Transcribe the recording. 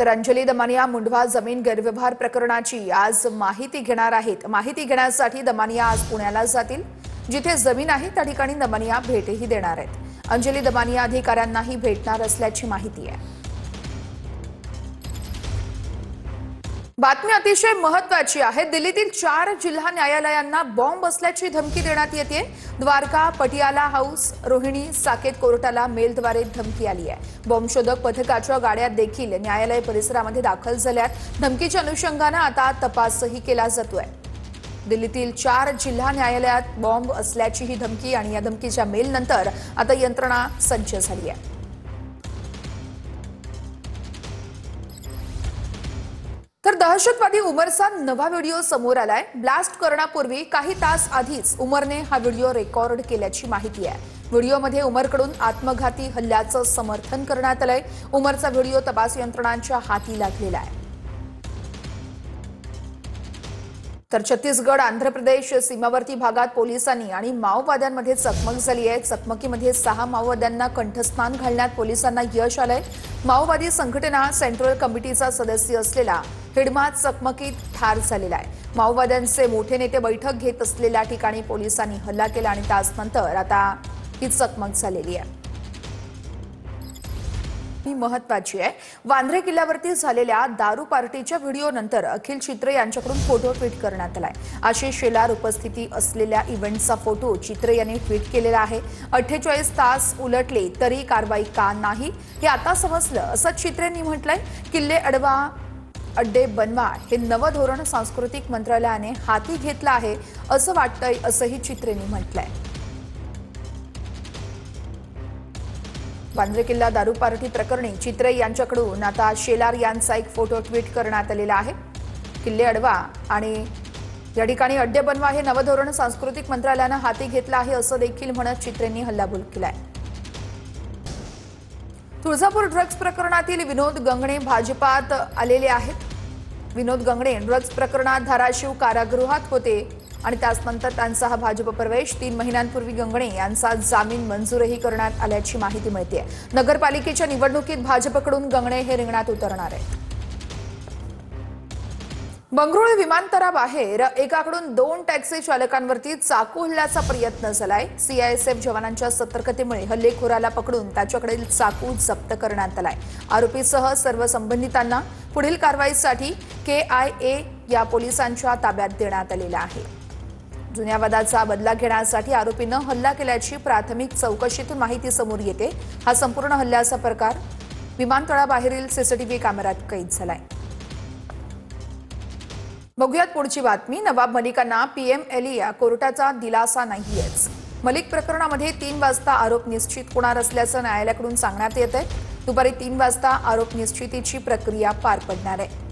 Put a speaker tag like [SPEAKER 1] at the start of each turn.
[SPEAKER 1] तर अंजली दमानिया मुंढवा जमीन गैरव्यवहार प्रकरणाची आज माहिती घेणार आहेत। माहिती घेण्यासाठी दमानिया आज पुण्याला जातील। जिथे जमीन आहे त्या ठिकाणी दमानिया भेटही देणार आहेत। अंजली दमानिया अधिकाऱ्यांनाही भेटणार असल्याची माहिती आहे। बातमी अतिशय महत्त्वाची आहे। दिल्लीतील 4 जिल्हा न्यायालयांना बॉम्ब असल्याची धमकी देण्यात येते। द्वारका, पटियाला हाऊस, रोहिणी, साकेत कोर्टाला मेलद्वारे धमकी आली आहे। बॉम्ब शोधक पथकाच्या गाड्या देखील न्यायालय परिसरामध्ये दाखल झाल्यात। धमकीच्या अनुषंगाने आता तपासही केला जातोय। दिल्लीतील 4 जिल्हा न्यायालयात बॉम्ब असल्याची ही धमकी आणि या धमकीच्या मेलनंतर आता यंत्रणा सज्ज झाली आहे। तर दहशतवादी उमरचा नवा व्हिडिओ समोर आलाय। ब्लास्ट करण्यापूर्वी काही तास आधीच उमरने हा व्हिडिओ रेकॉर्ड केल्याची माहिती आहे। व्हिडिओमध्ये उमरकडून आत्मघाती हल्ल्याचं समर्थन करण्यात आलंय। उमरचा व्हिडिओ तपास यंत्रणांच्या हाती लागलेला आहे। तर छत्तीसगड आंध्र प्रदेश सीमावर्ती भागात पोलिसांनी आणि माओवाद्यांमध्ये चकमक झाली आहे। चकमकीमध्ये 6 माओवाद्यांना कंठस्नान घालण्यात पोलिसांना यश आलंय। माओवादी संघटना सेंट्रल कमिटीचा सदस्य असलेला हिडमा चकमकीत ठार झालेला आहे। माओवाद्यांचे मोठे नेते बैठक घेत असलेल्या ठिकाणी पोलिसांनी हल्ला केला आणि त्यानंतर आता ही चकमक झालेली आहे। ही महत्त्वाची आहे। वांद्रे किल्ल्यावरती झालेल्या दारू पार्टीच्या व्हिडिओनंतर अखिल चित्रे यांच्याकडून फोटो ट्विट करण्यात आलाय। आशिष शेलार उपस्थिती असलेल्या इव्हेंटचा फोटो चित्रे यांनी ट्विट केलेला आहे। 48 तास उलटले तरी कारवाई का नाही हे आता समजलं असं चित्रेंनी म्हटलंय। किल्ले अडवा अड्डे बनवा हे नवं धोरण सांस्कृतिक मंत्रालयाने हाती घेतलं आहे असं वाटतंय असंही चित्रेंनी म्हटलंय। वांद्रे किल्ला दारू पार्टी प्रकरणी चित्रे यांच्याकडून आता शेलार यांचा एक फोटो ट्विट करण्यात आलेला आहे। किल्ले अडवा आणि या ठिकाणी अड्डे बनवा हे नवं धोरण सांस्कृतिक मंत्रालयाने हाती घेतलं आहे असं देखील म्हणत चित्रेंनी हल्लाबोल केलाय। तुळजापूर ड्रग्ज प्रकरणातील विनोद गंगणे भाजपात आलेले आहेत। विनोद गंगणे ड्रग्ज प्रकरणात धाराशिव कारागृहात होते आणि त्यानंतर त्यांचा हा भाजप प्रवेश। 3 महिन्यांपूर्वी गंगणे यांचा जामीन मंजूरही करण्यात आल्याची माहिती मिळते। नगरपालिकेच्या निवडणुकीत भाजपकडून गंगणे हे रिंगणात उतरणार आहेत। बंगळुरू विमानतळाबाहेर एकाकडून 2 टॅक्सी चालकांवरती चाकू हल्ल्याचा प्रयत्न झालाय। सीआयएसएफ जवानांच्या सतर्कतेमुळे हल्लेखोराला पकडून त्याच्याकडील चाकू जप्त करण्यात आलाय। आरोपीसह सर्व संबंधितांना पुढील कारवाईसाठी KIA या पोलिसांच्या ताब्यात देण्यात आलेला आहे। जुन्या वादाचा बदला घेण्यासाठी आरोपीनं हल्ला केल्याची प्राथमिक चौकशीतून माहिती समोर येते। हा संपूर्ण हल्ल्याचा प्रकार विमानतळाबाहेरील सीसीटीव्ही कॅमेऱ्यात कैद झालाय। बघूयात पुढची बातमी। नवाब मलिकांना PMLA कोर्टाचा दिलासा नाहीयेच। मलिक प्रकरणामध्ये 3 वाजता आरोप निश्चित होणार असल्याचं न्यायालयाकडून सांगण्यात येतंय। दुपारी 3 वाजता आरोप निश्चितीची प्रक्रिया पार पडणार आहे।